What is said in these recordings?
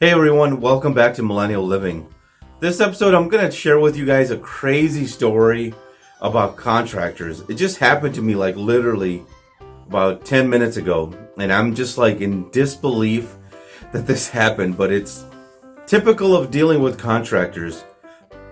Hey everyone, welcome back to Millennial Living. This episode, I'm going to share with you guys a crazy story about contractors. It just happened to me like literally about 10 minutes ago, and I'm just like in disbelief that this happened, but it's typical of dealing with contractors.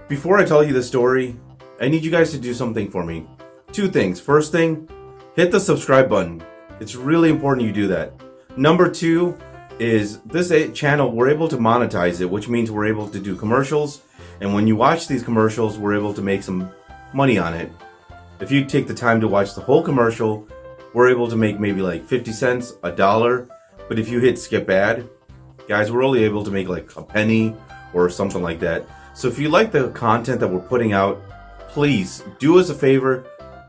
Before I tell you the story, I need you guys to do something for me. Two things. First thing, hit the subscribe button. It's really important you do that. Number two, is this channel, we're able to monetize it, which means we're able to do commercials, and when you watch these commercials, we're able to make some money on it. If you take the time to watch the whole commercial, we're able to make maybe like 50 cents, $1, but if you hit skip ad, guys, we're only able to make like a penny or something like that. So if you like the content that we're putting out, please do us a favor,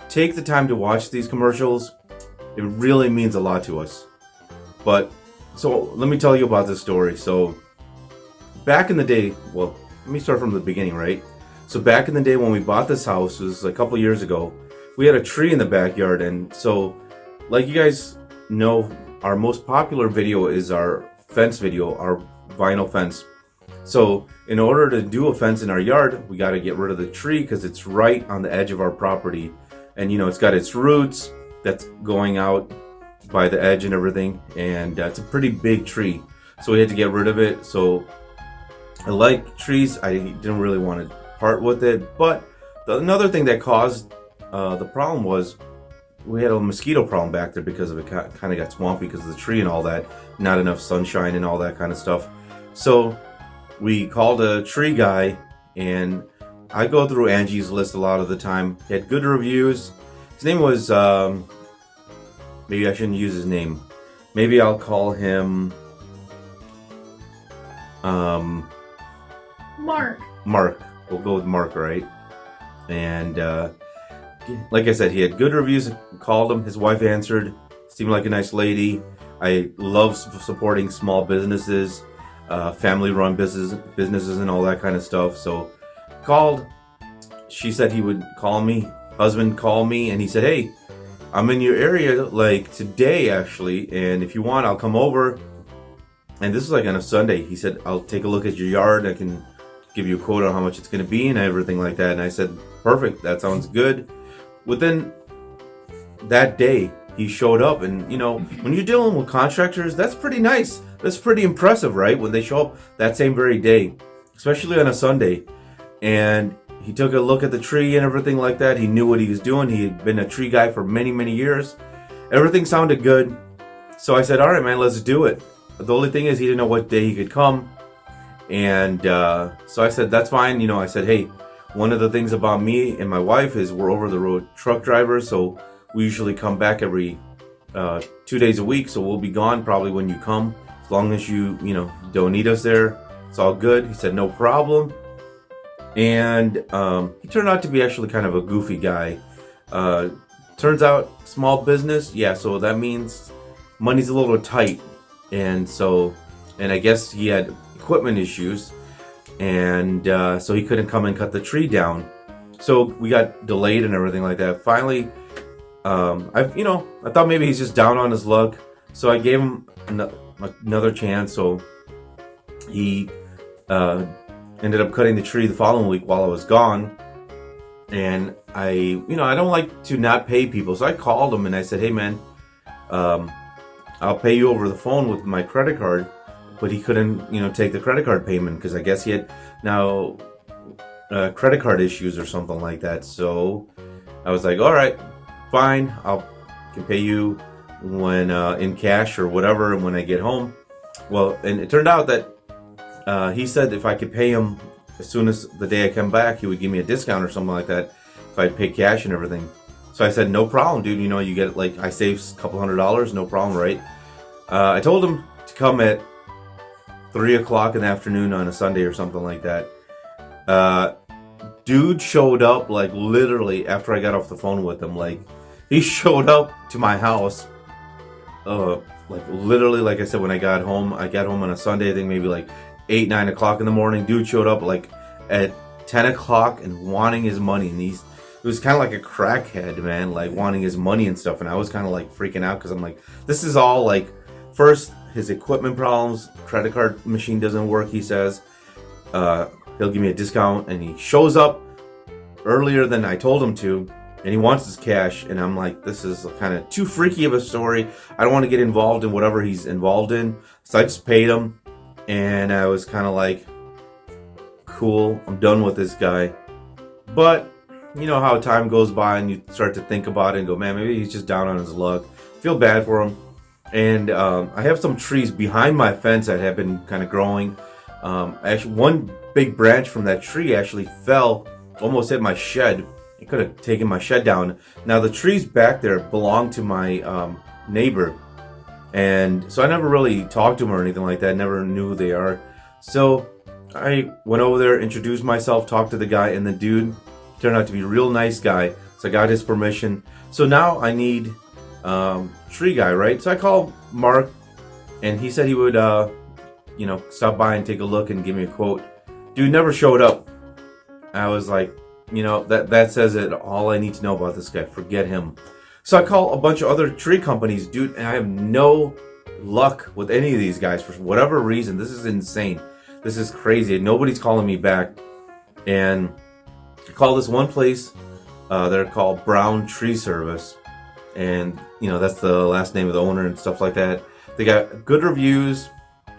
take the time to watch these commercials. It really means a lot to us. So let me tell you about this story. So back in the day, well, let me start from the beginning, right? So back in the day when we bought this house, it was a couple years ago, we had a tree in the backyard. And so like you guys know, our most popular video is our fence video, our vinyl fence. So in order to do a fence in our yard, we got to get rid of the tree because it's right on the edge of our property. And it's got its roots that's going out by the edge and everything, and it's a pretty big tree, so we had to get rid of it. So I like trees, I didn't really want to part with it, but another thing that caused the problem was we had a mosquito problem back there because of it kind of got swampy because of the tree and all that, not enough sunshine and all that kind of stuff. So we called a tree guy, and I go through Angie's List a lot of the time. He had good reviews. His name was maybe I shouldn't use his name. Maybe I'll call him Mark. Mark. We'll go with Mark, right? And like I said, he had good reviews. Called him. His wife answered. Seemed like a nice lady. I love supporting small businesses, family-run businesses, and all that kind of stuff. So called. She said he would call me. Husband called me, and he said, "Hey, I'm in your area like today actually, and if you want I'll come over." And this was like on a Sunday. He said, "I'll take a look at your yard. I can give you a quote on how much it's going to be and everything like that." And I said, "Perfect, that sounds good." Within that day he showed up, and when you're dealing with contractors, that's pretty nice. That's pretty impressive, right? When they show up that same very day, especially on a Sunday. And he took a look at the tree and everything like that. He knew what he was doing. He had been a tree guy for many, many years. Everything sounded good. So I said, "All right, man, let's do it." The only thing is he didn't know what day he could come. And so I said, "That's fine." I said, "Hey, one of the things about me and my wife is we're over-the-road truck drivers. So we usually come back every 2 days a week. So we'll be gone probably when you come. As long as you don't need us there, it's all good." He said, "No problem." And he turned out to be actually kind of a goofy guy. Turns out small business, yeah, so that means money's a little tight. And I guess he had equipment issues, and so he couldn't come and cut the tree down. So we got delayed and everything like that. Finally, I thought maybe he's just down on his luck. So I gave him another chance. So he ended up cutting the tree the following week while I was gone. And I don't like to not pay people. So I called him and I said, "Hey man, I'll pay you over the phone with my credit card." But he couldn't, take the credit card payment because I guess he had now credit card issues or something like that. So I was like, "All right, fine. Can pay you when in cash or whatever when I get home." Well, and it turned out that he said if I could pay him as soon as the day I come back, he would give me a discount or something like that if I'd pay cash and everything. So I said, "No problem, dude. You get like I saved a couple $100, no problem, right?" I told him to come at 3:00 in the afternoon on a Sunday or something like that. Dude showed up like literally after I got off the phone with him. Like he showed up to my house. Like literally, like I said, when I got home on a Sunday, I think maybe like 8, 9 o'clock in the morning. Dude showed up like at 10 o'clock and wanting his money. And it was kind of like a crackhead, man, like wanting his money and stuff. And I was kind of like freaking out because I'm like, this is all like, first his equipment problems. Credit card machine doesn't work, he says. He'll give me a discount, and he shows up earlier than I told him to, and he wants his cash, and I'm like, this is kind of too freaky of a story. I don't want to get involved in whatever he's involved in. So I just paid him, and I was kind of like, cool, I'm done with this guy. But you know how time goes by and you start to think about it and go, man, maybe he's just down on his luck. Feel bad for him. And I have some trees behind my fence that have been kind of growing. Actually, one big branch from that tree actually fell, almost hit my shed. It could have taken my shed down. Now the trees back there belong to my neighbor, and so I never really talked to him or anything like that. Never knew who they are. So I went over there, introduced myself, talked to the guy, and the dude turned out to be a real nice guy. So I got his permission. So now I need tree guy, right? So I called Mark, and he said he would stop by and take a look and give me a quote. Dude never showed up. I was like, that says it all I need to know about this guy. Forget him. So I call a bunch of other tree companies, dude, and I have no luck with any of these guys for whatever reason. This is insane. This is crazy. Nobody's calling me back. And I call this one place. They're called Brown Tree Service, and that's the last name of the owner and stuff like that. They got good reviews,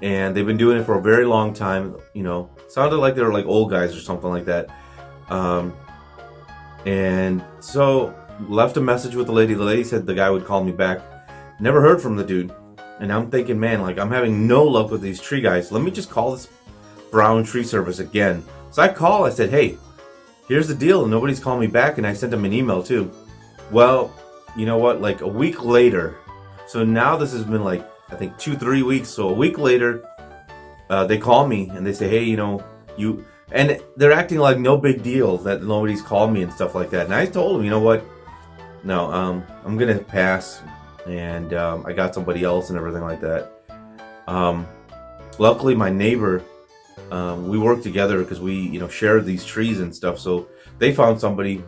and they've been doing it for a very long time. Sounded like they were like old guys or something like that. And so left a message with the lady. The lady said the guy would call me back. Never heard from the dude. And I'm thinking, man, like, I'm having no luck with these tree guys. Let me just call this Brown Tree Service again. So I said, hey, here's the deal. And nobody's calling me back. And I sent them an email too. Well, you know what? Like a week later. So now this has been like, I think 2-3 weeks. So a week later, they call me and they say, hey, you, and they're acting like no big deal that nobody's called me and stuff like that. And I told them, you know what? No, I'm going to pass. And I got somebody else and everything like that. Luckily, my neighbor, we worked together because we, shared these trees and stuff. So they found somebody,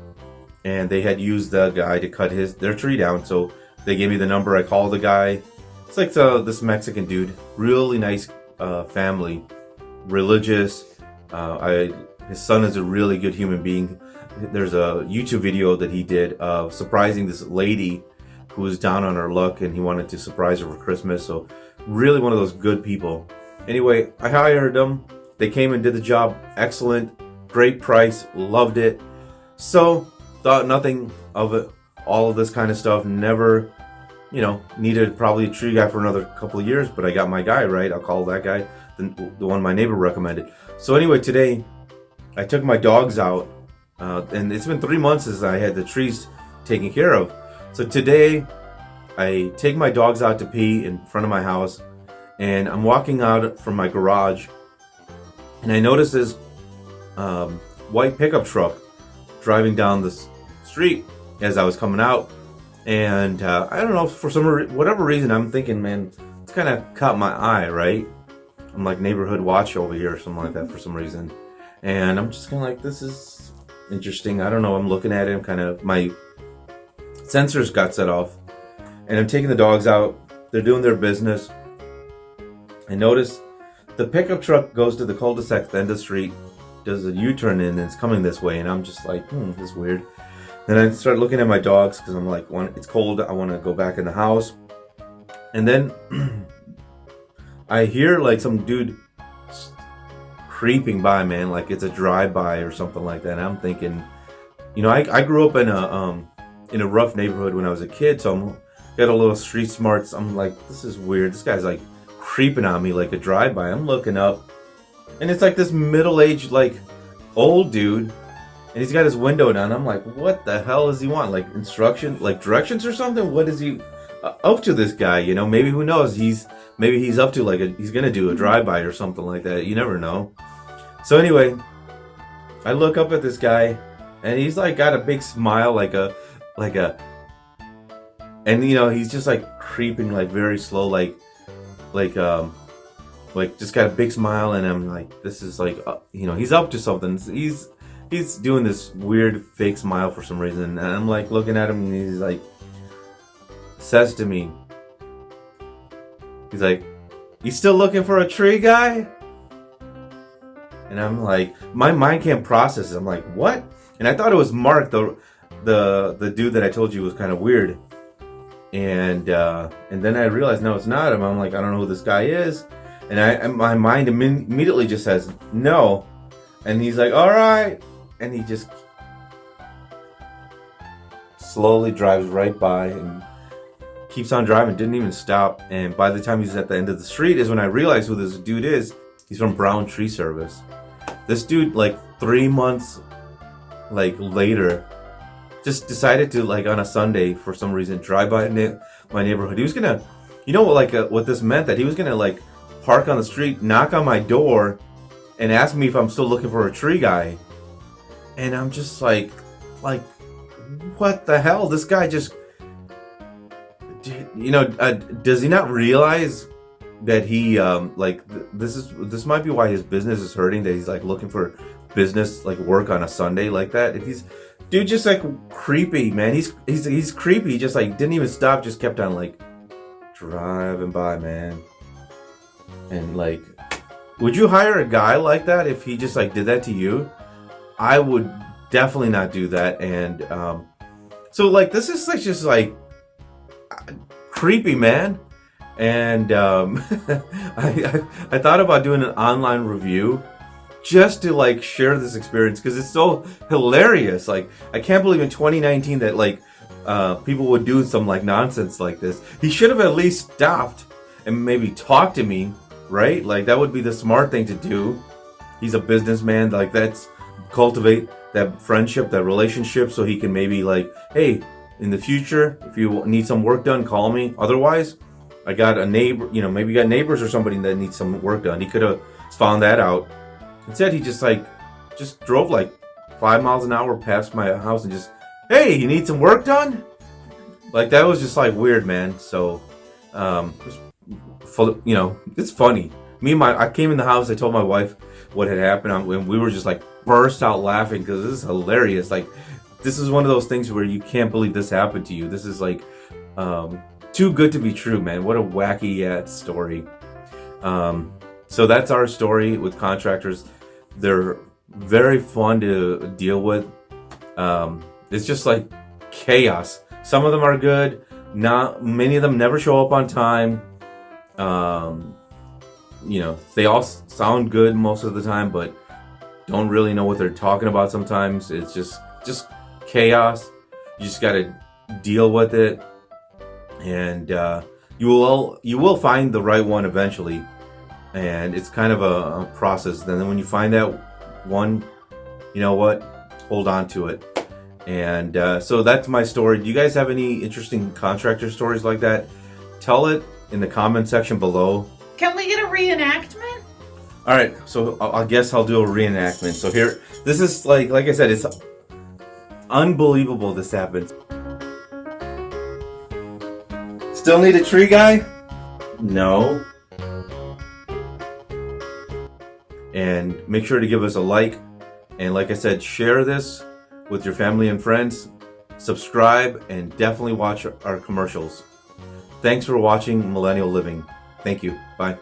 and they had used the guy to cut their tree down. So they gave me the number. I called the guy. It's like this Mexican dude, really nice family, religious. His son is a really good human being. There's a YouTube video that he did of surprising this lady who was down on her luck, and he wanted to surprise her for Christmas. So really one of those good people. Anyway, I hired them. They came and did the job. Excellent. Great price. Loved it. So thought nothing of it. All of this kind of stuff. Never, needed probably a tree guy for another couple of years, but I got my guy, right? I'll call that guy, the one my neighbor recommended. So anyway, today I took my dogs out, and it's been 3 months since I had the trees taken care of. So today I take my dogs out to pee in front of my house, and I'm walking out from my garage, and I notice this white pickup truck driving down the street as I was coming out. And I don't know, for whatever reason, I'm thinking, man, it's kind of caught my eye, right? I'm like neighborhood watch over here or something like that for some reason. And I'm just kind of like, this is interesting. I don't know. I'm looking at it. My sensors got set off. And I'm taking the dogs out. They're doing their business. I notice the pickup truck goes to the cul-de-sac at the end of the street, does a U-turn in, and it's coming this way. And I'm just like, this is weird. Then I start looking at my dogs because I'm like, it's cold. I want to go back in the house. And then I hear like some dude creeping by, man, like it's a drive-by or something like that. And I'm thinking, I grew up in a rough neighborhood when I was a kid, so I'm got a little street smarts. I'm like, this is weird. This guy's like creeping on me like a drive-by. I'm looking up, and it's like this middle-aged, like old dude. And he's got his window down. I'm like, what the hell does he want? Like directions or something? What is he up to, this guy? Maybe, who knows? Maybe he's up to he's gonna do a drive-by or something like that. You never know. So anyway, I look up at this guy, and he's like got a big smile, and he's just like creeping like very slow, like just got a big smile, and I'm like, this is like, he's up to something. He's doing this weird fake smile for some reason, and I'm like looking at him, and he's like, says to me, he's like, You still looking for a tree guy? And I'm like, my mind can't process it. I'm like, what? And I thought it was Mark, the dude that I told you was kind of weird. And then I realized, no, it's not him. I'm like, I don't know who this guy is. And my mind immediately just says, no. And he's like, all right. And he just slowly drives right by and keeps on driving, didn't even stop. And by the time he's at the end of the street is when I realize who this dude is. He's from Brown Tree Service. This dude, like 3 months later, just decided to, like, on a Sunday for some reason drive by my neighborhood. He was gonna, you know what this meant, that he was gonna like park on the street, knock on my door, and ask me if I'm still looking for a tree guy. And I'm just like what the hell? This guy just, does he not realize that he this might be why his business is hurting, that he's like looking for business, like work on a Sunday like that? If he's dude, just like creepy, man. He's creepy. He just like didn't even stop, just kept on like driving by, man. And like, would you hire a guy like that if he just like did that to you? I would definitely not do that. And so like, this is like just like creepy, man. And I thought about doing an online review just to like share this experience, because it's so hilarious. Like, I can't believe in 2019 that like people would do some like nonsense like this. He should have at least stopped and maybe talked to me, right? Like, that would be the smart thing to do. He's a businessman. Like, that's cultivate that friendship, that relationship, so he can maybe like, hey, in the future, if you need some work done, call me. Otherwise, I got a neighbor, maybe you got neighbors or somebody that needs some work done. He could have found that out. Instead, he just drove like 5 miles an hour past my house and just, hey, you need some work done? Like, that was just like weird, man. So, it's funny. I came in the house, I told my wife what had happened, and we were just like burst out laughing because this is hilarious. Like, this is one of those things where you can't believe this happened to you. This is like too good to be true, man. What a wacky story. So that's our story with contractors. They're very fun to deal with. It's just like chaos. Some of them are good. Not many of them never show up on time. They all sound good most of the time, but don't really know what they're talking about sometimes. It's just chaos. You just got to deal with it, and you will find the right one eventually. And it's kind of a process. Then when you find that one, you know what? Hold on to it. And so that's my story. Do you guys have any interesting contractor stories like that? Tell it in the comment section below. Can we get a reenactment? All right, so I guess I'll do a reenactment. So here, this is like I said, it's unbelievable this happened. Still need a tree guy? No. And make sure to give us a like. And like I said, share this with your family and friends. Subscribe and definitely watch our commercials. Thanks for watching Millennial Living. Thank you. Bye.